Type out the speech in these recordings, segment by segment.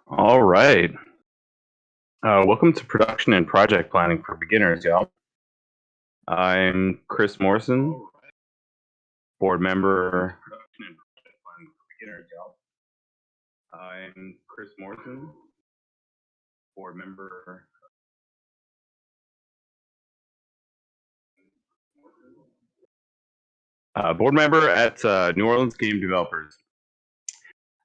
All right. Welcome to Production and Project Planning for Beginners, y'all. I'm Chris Morrison, board member. Production and Project Planning for Beginners, y'all. I'm Chris Morrison, board member. Board member at New Orleans Game Developers.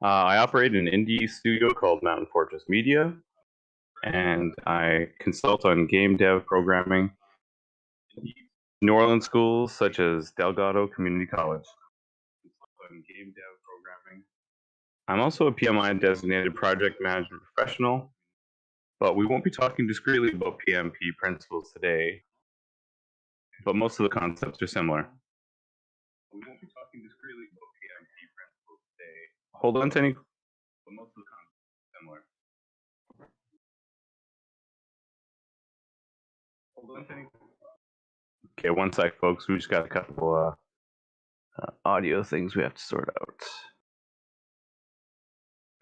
I operate an indie studio called Mountain Fortress Media, and I consult on game dev programming in New Orleans schools such as Delgado Community College. On game dev programming. I'm also a PMI designated project management professional, but we won't be talking discreetly about PMP principles today, but most of the concepts are similar. We won't be talking discreetly about PMP principles today. Hold on to any, but most of the concepts are similar. Hold on to any. Okay, one sec, folks. We just got a couple audio things we have to sort out.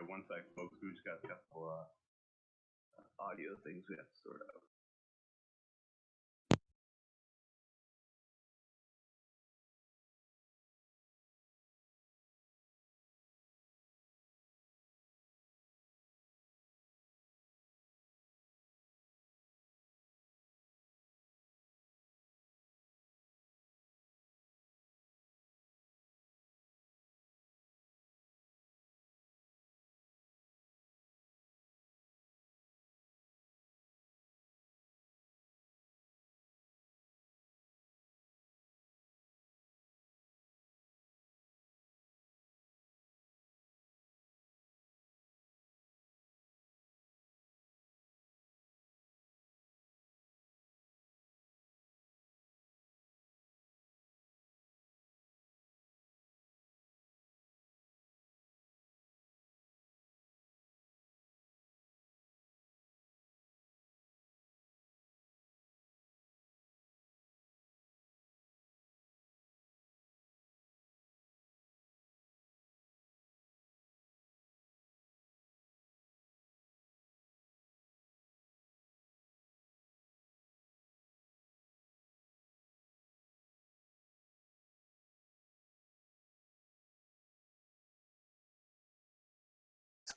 Okay, one sec, folks. We just got a couple audio things we have to sort out.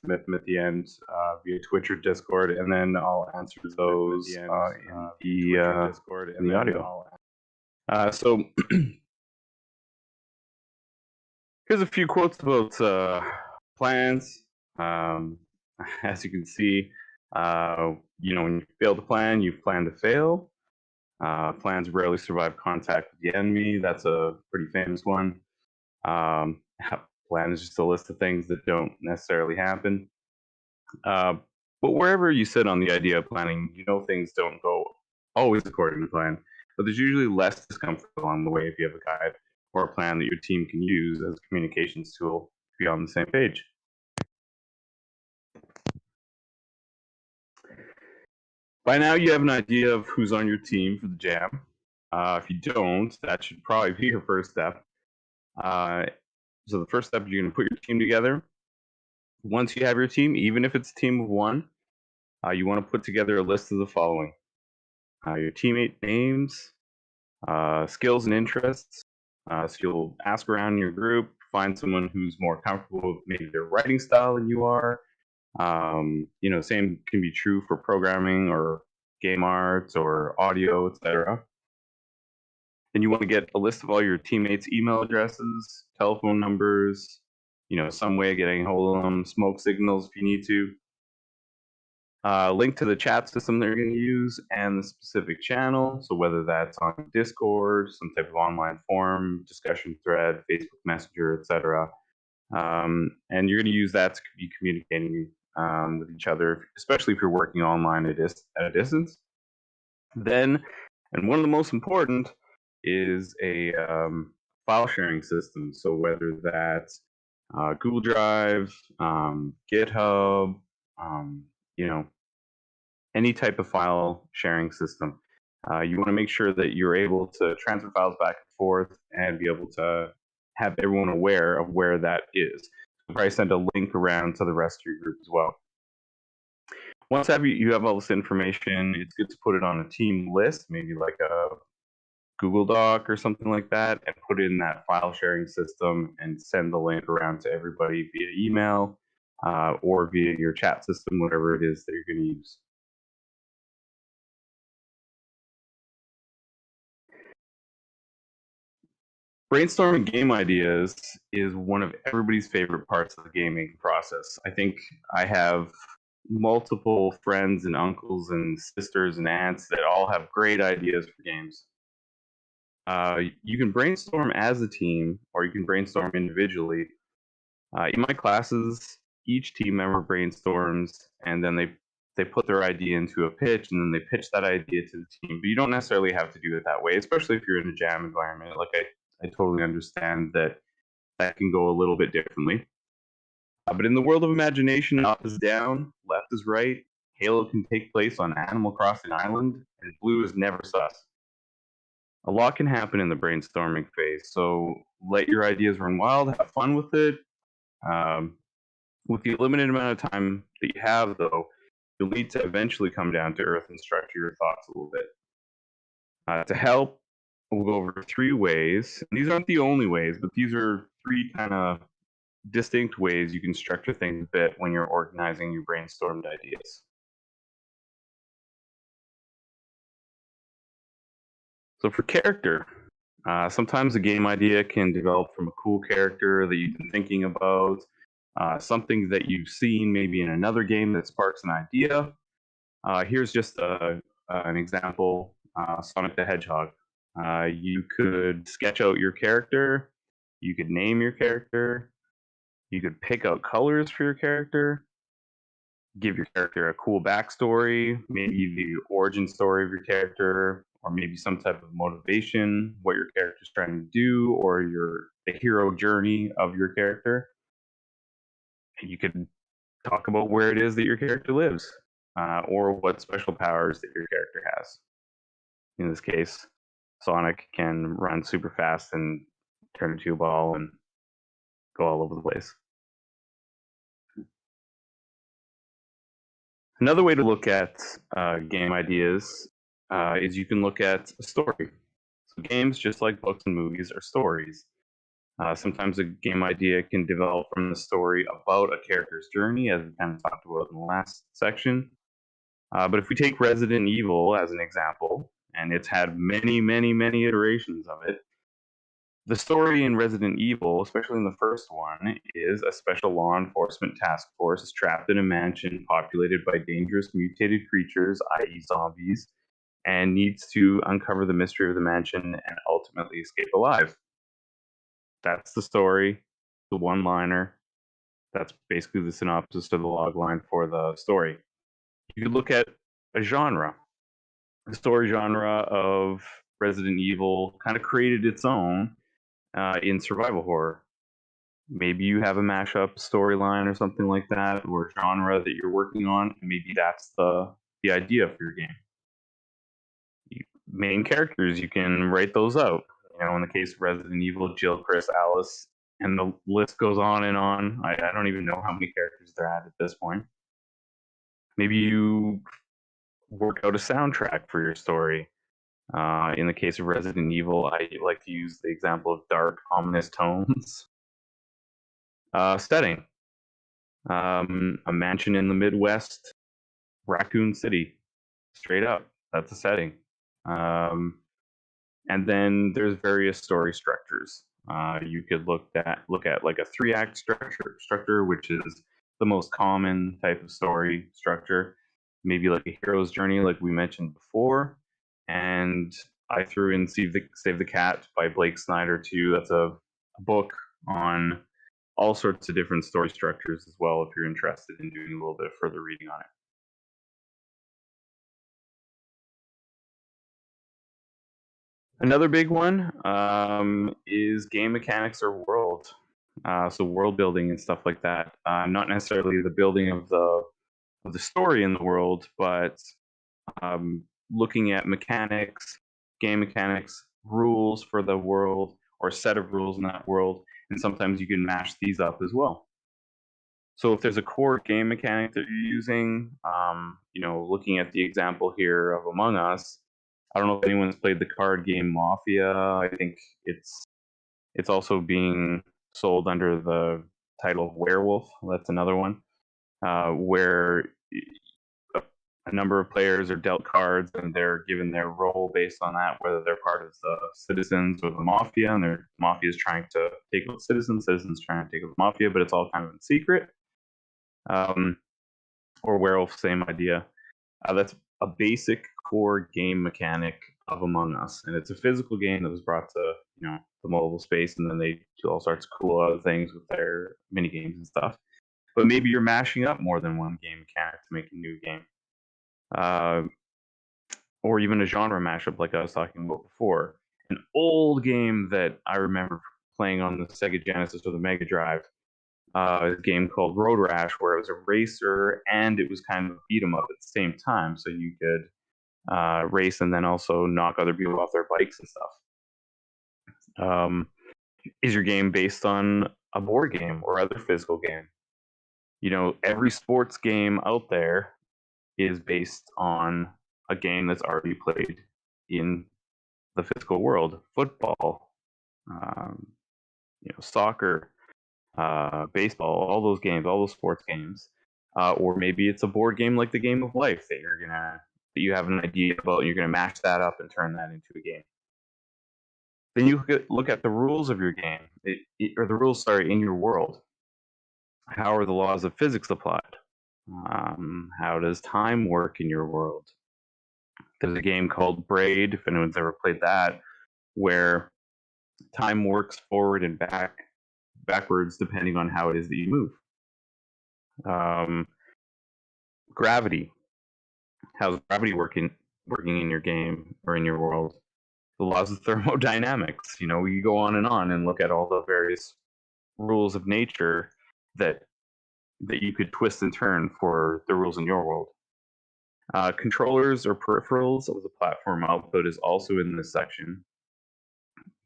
Submit them at the end via Twitch or Discord, and then I'll answer those in the Discord and the audio. So here's a few quotes about plans. As you can see, when you fail to plan, you plan to fail. Plans rarely survive contact with the enemy. That's a pretty famous one. Plan is just a list of things that don't necessarily happen. But wherever you sit on the idea of planning, things don't go always according to plan. But there's usually less discomfort along the way if you have a guide or a plan that your team can use as a communications tool to be on the same page. By now, you have an idea of who's on your team for the jam. If you don't, that should probably be your first step. So the first step, you're going to put your team together. Once you have your team, even if it's a team of one, you want to put together a list of the following. Your teammate names, skills and interests. So you'll ask around your group, find someone who's more comfortable with maybe their writing style than you are. Same can be true for programming or game arts or audio, etc. Then you want to get a list of all your teammates' email addresses, telephone numbers, some way of getting a hold of them, smoke signals if you need to. Link to the chat system they're going to use and the specific channel. So whether that's on Discord, some type of online forum, discussion thread, Facebook Messenger, etc. And you're going to use that to be communicating with each other, especially if you're working online at a distance. Then, and one of the most important is a file sharing system. So whether that's Google Drive, GitHub, any type of file sharing system. You want to make sure that you're able to transfer files back and forth and be able to have everyone aware of where that is. You'll probably send a link around to the rest of your group as well. Once you have all this information, it's good to put it on a team list, maybe like a Google Doc or something like that, and put it in that file sharing system and send the link around to everybody via email or via your chat system, whatever it is that you're going to use. Brainstorming game ideas is one of everybody's favorite parts of the gaming process. I think I have multiple friends and uncles and sisters and aunts that all have great ideas for games. You can brainstorm as a team or you can brainstorm individually. In my classes, each team member brainstorms and then they put their idea into a pitch and then they pitch that idea to the team. But you don't necessarily have to do it that way, especially if you're in a jam environment. Like I totally understand that that can go a little bit differently. But in the world of imagination, up is down, left is right. Halo can take place on Animal Crossing Island, and blue is never sus. A lot can happen in the brainstorming phase, so let your ideas run wild, have fun with it. With the limited amount of time that you have, though, you'll need to eventually come down to earth and structure your thoughts a little bit. To help, we'll go over 3 ways. These aren't the only ways, but these are 3 kind of distinct ways you can structure things a bit when you're organizing your brainstormed ideas. So for character, sometimes a game idea can develop from a cool character that you've been thinking about, something that you've seen maybe in another game that sparks an idea. Here's just an example, Sonic the Hedgehog. You could sketch out your character, you could name your character, you could pick out colors for your character, give your character a cool backstory, maybe the origin story of your character, or maybe some type of motivation, what your character's trying to do, or the hero journey of your character. And you could talk about where it is that your character lives, or what special powers that your character has. In this case, Sonic can run super fast and turn into a ball and go all over the place. Another way to look at game ideas is you can look at a story. So games, just like books and movies, are stories. Sometimes a game idea can develop from the story about a character's journey, as we kind of talked about in the last section. But if we take Resident Evil as an example, and it's had many, many, many iterations of it, the story in Resident Evil, especially in the first one, is a special law enforcement task force is trapped in a mansion populated by dangerous mutated creatures, i.e., zombies, and needs to uncover the mystery of the mansion and ultimately escape alive. That's the story, the one liner. That's basically the synopsis to the log line for the story. You could look at a genre. The story genre of Resident Evil kind of created its own in survival horror. Maybe you have a mashup storyline or something like that, or genre that you're working on, and maybe that's the idea for your game. Main characters, you can write those out. You know, in the case of Resident Evil, Jill, Chris, Alice, and the list goes on and on. I don't even know how many characters they're at this point. Maybe you work out a soundtrack for your story. In the case of Resident Evil, I like to use the example of dark, ominous tones. Setting. A mansion in the Midwest, Raccoon City. Straight up, that's a setting. And then there's various story structures. You could look at like a 3-act structure, which is the most common type of story structure. Maybe like a hero's journey, like we mentioned before. And I threw in Save the Cat by Blake Snyder too. That's a book on all sorts of different story structures as well, if you're interested in doing a little bit further reading on it. Another big one is game mechanics or world. So world building and stuff like that. Not necessarily the building of the story in the world, but looking at mechanics, game mechanics, rules for the world, or set of rules in that world. And sometimes you can mash these up as well. So if there's a core game mechanic that you're using, looking at the example here of Among Us, I don't know if anyone's played the card game Mafia. I think it's also being sold under the title of Werewolf. That's another one where a number of players are dealt cards and they're given their role based on that, whether they're part of the citizens or the mafia, and their mafia is trying to take out citizens trying to take out the mafia, but it's all kind of in secret. Or Werewolf, same idea. That's a basic core game mechanic of Among Us, and it's a physical game that was brought to the mobile space, and then they do all sorts of cool other things with their mini games and stuff. But maybe you're mashing up more than one game mechanic to make a new game, or even a genre mashup, like I was talking about before. An old game that I remember playing on the Sega Genesis or the Mega Drive, a game called Road Rash, where it was a racer and it was kind of a beat 'em up at the same time. So you could race and then also knock other people off their bikes and stuff. Is your game based on a board game or other physical game? Every sports game out there is based on a game that's already played in the physical world. Football, soccer, baseball, all those games, all those sports games. Or maybe it's a board game like the Game of Life that you have an idea about, and you're gonna mash that up and turn that into a game. Then you look at the rules of your game, or the rules, sorry, in your world. How are the laws of physics applied? How does time work in your world? There's a game called Braid, if anyone's ever played that, where time works forward and backwards depending on how it is that you move. Gravity. How's gravity working in your game or in your world? The laws of thermodynamics. We go on and look at all the various rules of nature that you could twist and turn for the rules in your world. Controllers or peripherals of the platform output is also in this section,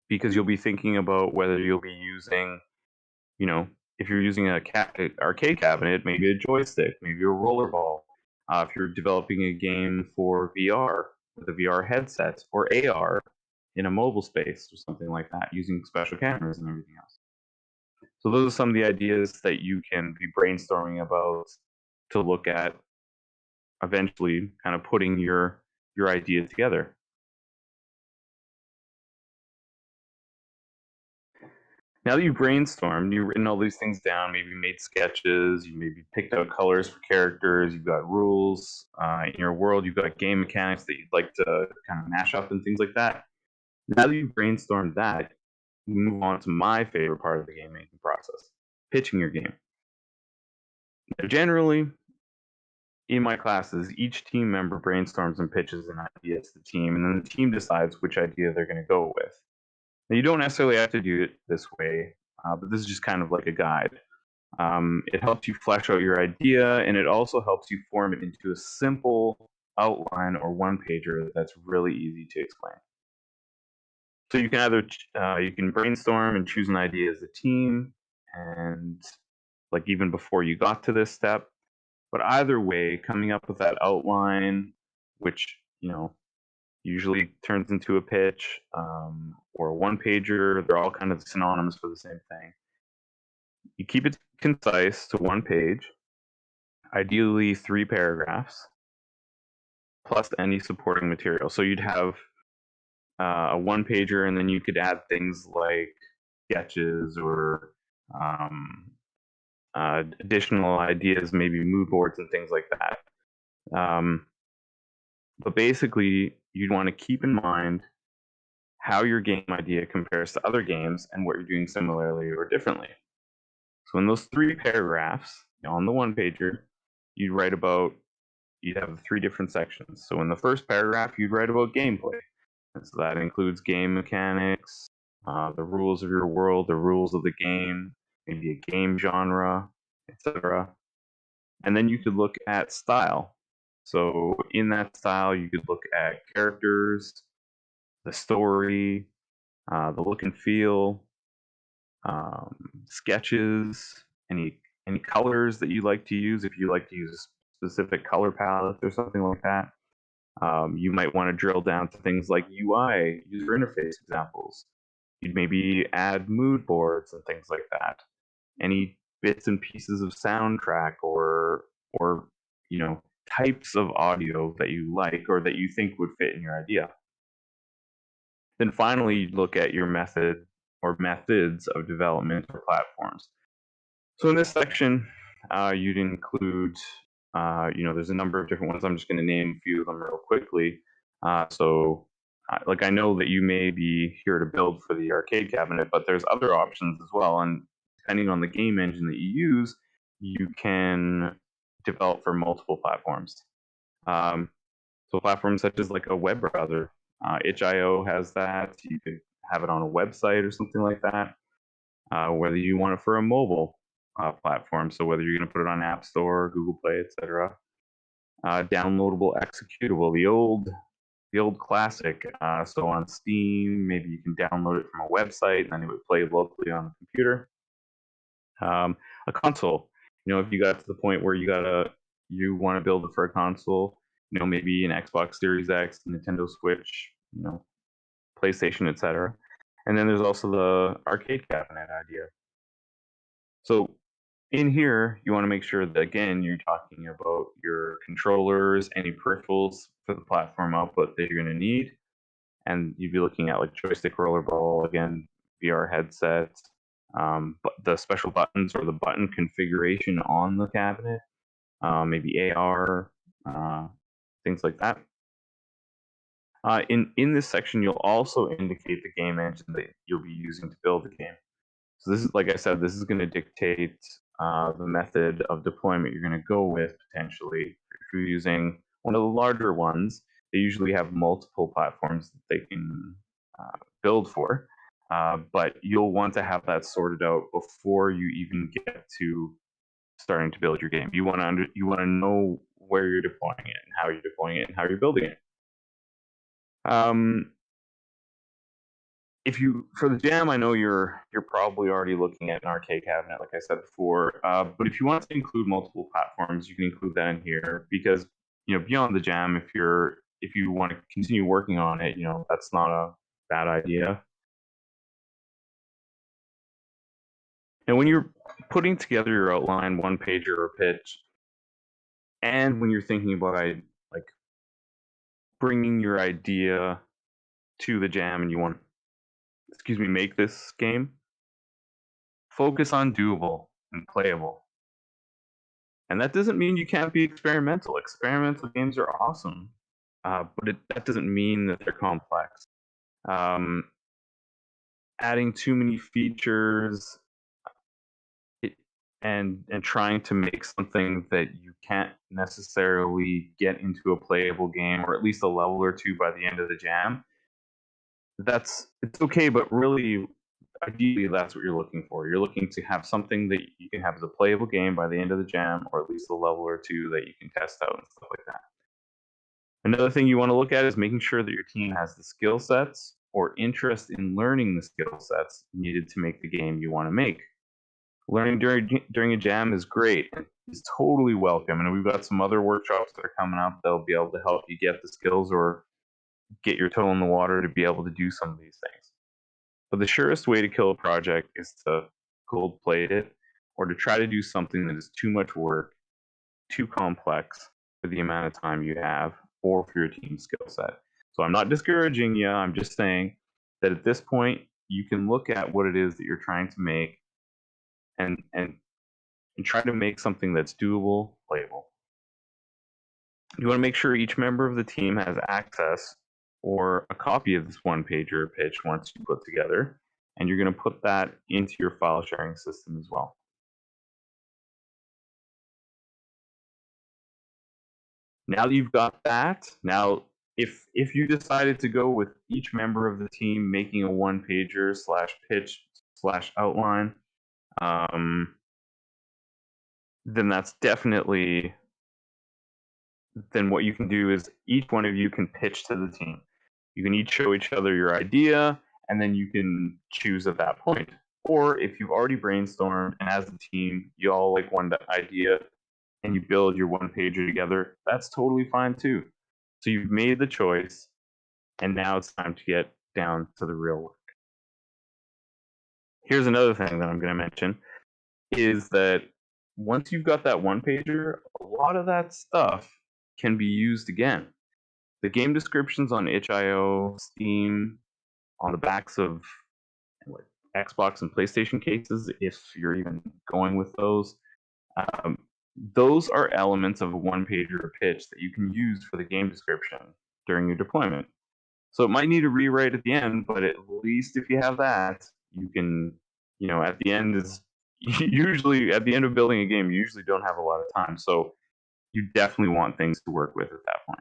because you'll be thinking about whether you'll be using, if you're using an arcade cabinet, maybe a joystick, maybe a rollerball. If you're developing a game for VR with a VR headset, or AR in a mobile space or something like that, using special cameras and everything else. So those are some of the ideas that you can be brainstorming about to look at eventually kind of putting your idea together. Now that you've brainstormed, you've written all these things down, maybe made sketches, you maybe picked out colors for characters, you've got rules in your world, you've got game mechanics that you'd like to kind of mash up and things like that. Now that you've brainstormed that, we move on to my favorite part of the game making process, pitching your game. Now, generally, in my classes, each team member brainstorms and pitches an idea to the team, and then the team decides which idea they're going to go with. Now, you don't necessarily have to do it this way, but this is just kind of like a guide. It helps you flesh out your idea, and it also helps you form it into a simple outline or one-pager that's really easy to explain. So you can you can brainstorm and choose an idea as a team, and like even before you got to this step. But either way, coming up with that outline, which usually turns into a pitch or a one-pager, they're all kind of synonymous for the same thing. You keep it concise to one page, ideally 3 paragraphs, plus any supporting material. So you'd have a one-pager, and then you could add things like sketches or additional ideas, maybe mood boards and things like that. But basically, you'd want to keep in mind how your game idea compares to other games and what you're doing similarly or differently. So in those 3 paragraphs on the one-pager, you'd have the 3 different sections. So in the first paragraph, you'd write about gameplay. And so that includes game mechanics, the rules of your world, the rules of the game, maybe a game genre, etc. And then you could look at style. So in that style, you could look at characters, the story, the look and feel, sketches, any any colors that you like to use, if you like to use a specific color palette or something like that. You might want to drill down to things like UI, user interface examples. You'd maybe add mood boards and things like that. Any bits and pieces of soundtrack or types of audio that you like or that you think would fit in your idea. Then finally, you'd look at your method or methods of development or platforms. So in this section, you'd include, there's a number of different ones. I'm just going to name a few of them real quickly. I know that you may be here to build for the arcade cabinet, but there's other options as well. And depending on the game engine that you use, you can develop for multiple platforms. So platforms such as like a web browser, itch.io has that. You could have it on a website or something like that. Whether you want it for a mobile platform, so whether you're going to put it on App Store, Google Play, etc. Downloadable executable, the old classic. So on Steam, maybe you can download it from a website, and then it would play locally on the computer. A console. If you got to the point where you want to build it for a console, maybe an Xbox Series X, Nintendo Switch, PlayStation, etc. And then there's also the arcade cabinet idea. So in here, you want to make sure that, again, you're talking about your controllers, any peripherals for the platform output that you're going to need. And you'd be looking at like joystick, rollerball, again, VR headsets, but the special buttons or the button configuration on the cabinet, maybe AR, things like that. In this section, you'll also indicate the game engine that you'll be using to build the game. So this is, like I said, this is going to dictate the method of deployment you're going to go with potentially. If you're using one of the larger ones, they usually have multiple platforms that they can build for. But you'll want to have that sorted out before you even get to starting to build your game. You want to know where you're deploying it and how you're deploying it and how you're building it. For the jam, I know you're probably already looking at an arcade cabinet, like I said before. But if you want to include multiple platforms, you can include that in here because beyond the jam, if you want to continue working on it, that's not a bad idea. And when you're putting together your outline, one pager or pitch, and when you're thinking about like bringing your idea to the jam and you want make this game, focus on doable and playable. And that doesn't mean you can't be experimental. Experimental games are awesome, but that doesn't mean that they're complex. Adding too many features and trying to make something that you can't necessarily get into a playable game, or at least a level or two by the end of the jam, it's okay, but really, ideally, that's what you're looking for. You're looking to have something that you can have as a playable game by the end of the jam, or at least a level or two that you can test out and stuff like that. Another thing you want to look at is making sure that your team has the skill sets or interest in learning the skill sets needed to make the game you want to make. Learning during a jam is great and is totally welcome. And we've got some other workshops that are coming up that'll be able to help you get the skills or get your toe in the water to be able to do some of these things. But the surest way to kill a project is to gold plate it or to try to do something that is too much work, too complex for the amount of time you have or for your team's skill set. So I'm not discouraging you. I'm just saying that at this point, you can look at what it is that you're trying to make and try to make something that's doable, playable. You want to make sure each member of the team has access or a copy of this one pager or pitch once you put together, and you're going to put that into your file sharing system as well. Now that you've got that, now if you decided to go with each member of the team making a one pager / pitch / outline, then that's definitely, then what you can do is each one of you can pitch to the team. You can each show each other your idea, and then you can choose at that point. Or if you've already brainstormed and as a team, you all like one idea and you build your one pager together, that's totally fine too. So you've made the choice, and now it's time to get down to the real work. Here's another thing that I'm going to mention is that once you've got that one pager, a lot of that stuff can be used again. The game descriptions on itch.io, Steam, on the backs of like Xbox and PlayStation cases, if you're even going with those are elements of a one pager or pitch that you can use for the game description during your deployment. So it might need a rewrite at the end, but at least if you have that, you can, at the end is usually at the end of building a game, you usually don't have a lot of time. So you definitely want things to work with at that point.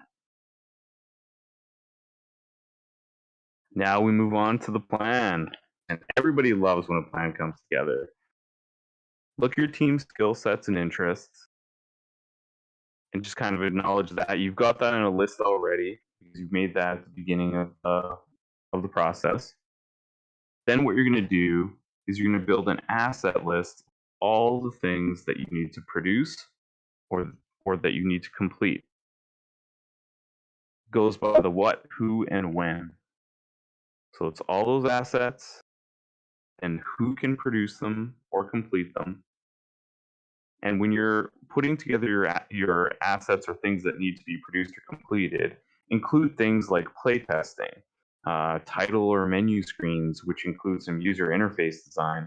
Now we move on to the plan. And everybody loves when a plan comes together. Look at your team's skill sets and interests and just kind of acknowledge that. You've got that in a list already because you've made that at the beginning of the process. Then what you're going to do is you're going to build an asset list, all the things that you need to produce or that you need to complete. Goes by the what, who, and when. So it's all those assets and who can produce them or complete them. And when you're putting together your assets or things that need to be produced or completed, include things like playtesting, title or menu screens, which include some user interface design.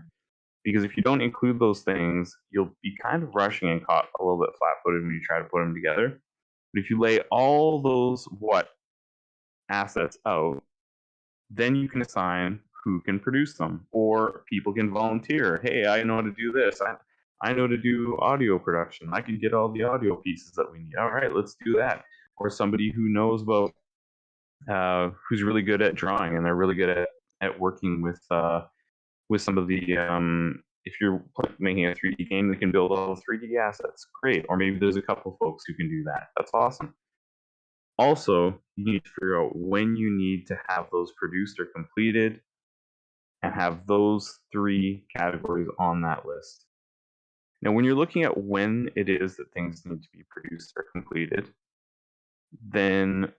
Because if you don't include those things, you'll be kind of rushing and caught a little bit flat-footed when you try to put them together. But if you lay all those what assets out, then you can assign who can produce them, or people can volunteer. Hey, I know how to do this. I know to do audio production. I can get all the audio pieces that we need. All right, let's do that. Or somebody who knows about, who's really good at drawing and they're really good at working with some of the, if you're making a 3D game, they can build all the 3D assets. Great. Or maybe there's a couple folks who can do that. That's awesome. Also, you need to figure out when you need to have those produced or completed and have those 3 categories on that list. Now, when you're looking at when it is that things need to be produced or completed, then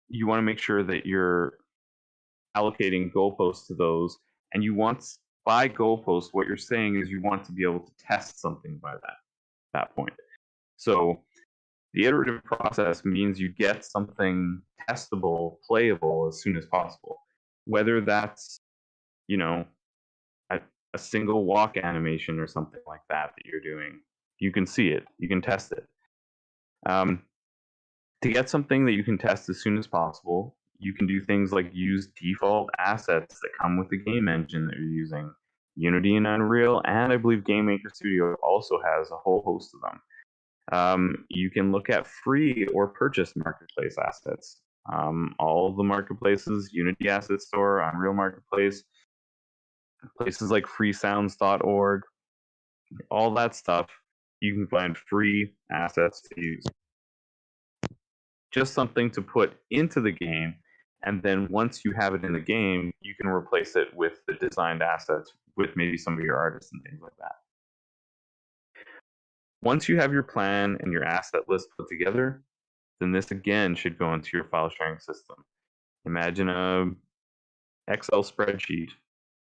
you want to make sure that you're allocating goalposts to those. And you want, by goalpost, what you're saying is you want to be able to test something by that point. So the iterative process means you get something testable, playable as soon as possible. Whether that's, a single walk animation or something like that you're doing, you can see it, you can test it. To get something that you can test as soon as possible, you can do things like use default assets that come with the game engine that you're using. Unity and Unreal, and I believe Game Maker Studio also has a whole host of them. You can look at free or purchased marketplace assets. All of the marketplaces, Unity Asset Store, Unreal Marketplace, places like freesounds.org, all that stuff, you can find free assets to use. Just something to put into the game, and then once you have it in the game, you can replace it with the designed assets with maybe some of your artists and things like that. Once you have your plan and your asset list put together, then this again should go into your file sharing system. Imagine a Excel spreadsheet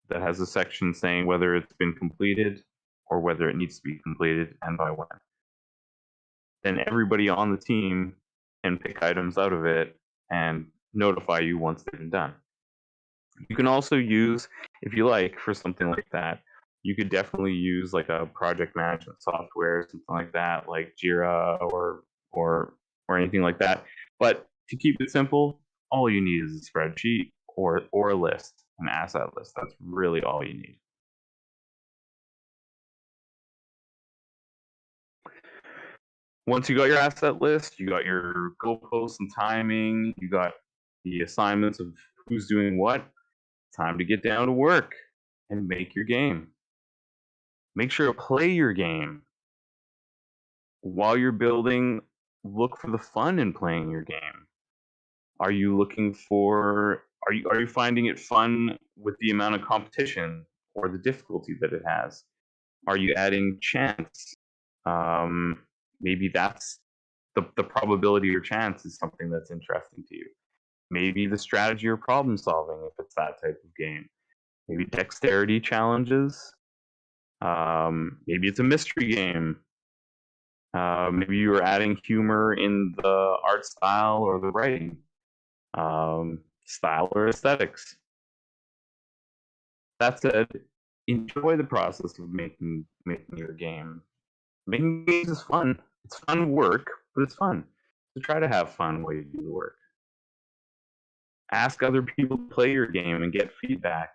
that has a section saying whether it's been completed or whether it needs to be completed and by when. Then everybody on the team can pick items out of it and notify you once they've been done. You can also use, if you like, for something like that, you could definitely use like a project management software, something like that, like Jira or anything like that. But to keep it simple, all you need is a spreadsheet or a list, an asset list. That's really all you need. Once you got your asset list, you got your goalposts and timing, you got the assignments of who's doing what, time to get down to work and make your game. Make sure to play your game. While you're building, look for the fun in playing your game. Are you finding it fun with the amount of competition or the difficulty that it has? Are you adding chance? Maybe that's the probability or chance is something that's interesting to you. Maybe the strategy or problem solving if it's that type of game. Maybe dexterity challenges. Maybe it's a mystery game. Maybe you're adding humor in the art style or the writing, style or aesthetics. That said, enjoy the process of making your game. Making games is fun. It's fun work, but it's fun. So try to have fun while you do the work. Ask other people to play your game and get feedback.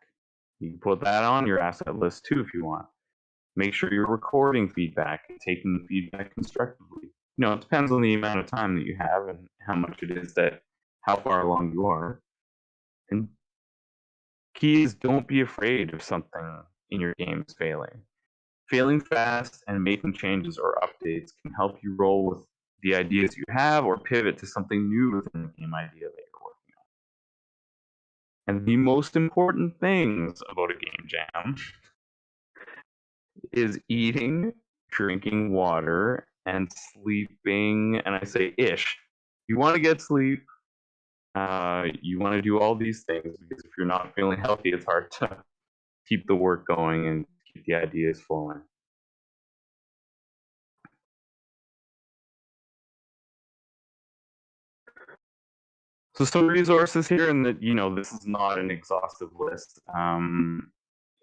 You can put that on your asset list too if you want. Make sure you're recording feedback and taking the feedback constructively. It depends on the amount of time that you have and how much it is how far along you are. And key is don't be afraid of something in your games failing. Failing fast and making changes or updates can help you roll with the ideas you have or pivot to something new within the game idea that you're working on. And the most important things about a game jam is eating, drinking water, and sleeping. And I say ish. You want to get sleep. You want to do all these things because if you're not feeling healthy, it's hard to keep the work going and keep the ideas flowing. So some resources here, and that this is not an exhaustive list.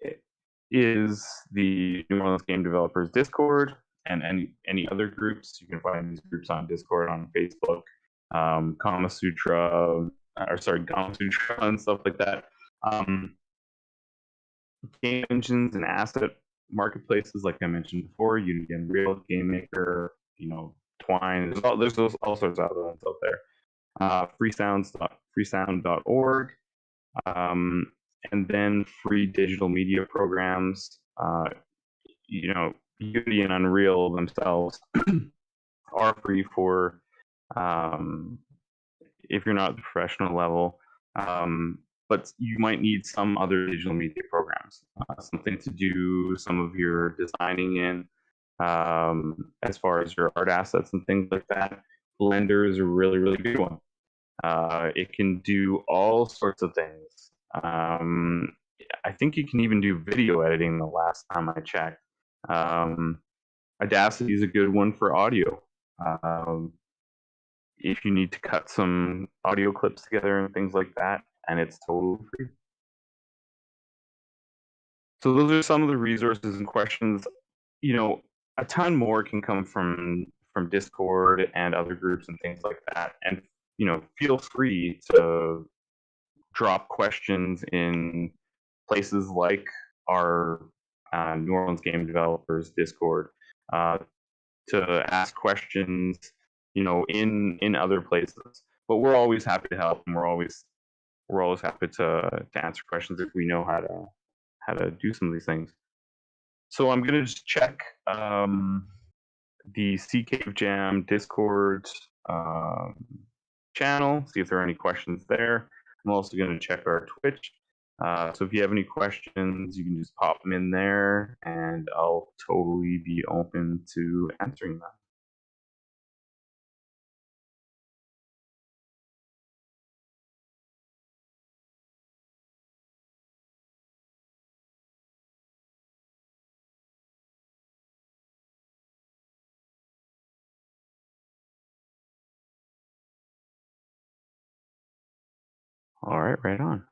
It is the New Orleans Game Developers Discord and any other groups. You can find these groups on Discord, on Facebook, Kama Sutra, Gama Sutra and stuff like that. Game engines and asset marketplaces, like I mentioned before, Unity, Unreal, GameMaker, Twine. There's all sorts of other ones out there. Freesound.org, and then free digital media programs. Unity and Unreal themselves are free for if you're not at the professional level, but you might need some other digital media programs, something to do some of your designing in, as far as your art assets and things like that. Blender is a really, really good one. It can do all sorts of things. I think you can even do video editing the last time I checked. Audacity is a good one for audio. If you need to cut some audio clips together and things like that, and it's totally free. So those are some of the resources and questions. A ton more can come from Discord and other groups and things like that. And feel free to drop questions in places like our New Orleans Game Developers Discord, to ask questions, in other places. But we're always happy to help, and we're always happy to answer questions if we know how to do some of these things. So I'm gonna just check the Sea Cave Jam Discord channel, see if there are any questions there. I'm also going to check our Twitch. So if you have any questions, you can just pop them in there, and I'll totally be open to answering them. All right, right on.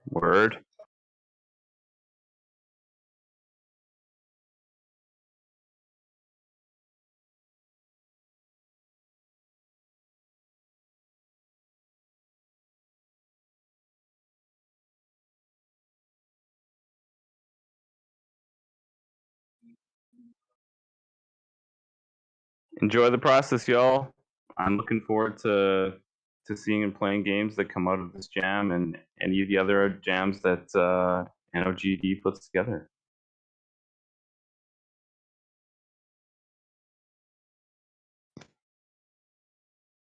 Word. Enjoy the process, y'all. I'm looking forward to seeing and playing games that come out of this jam and any of the other jams that NOGD puts together.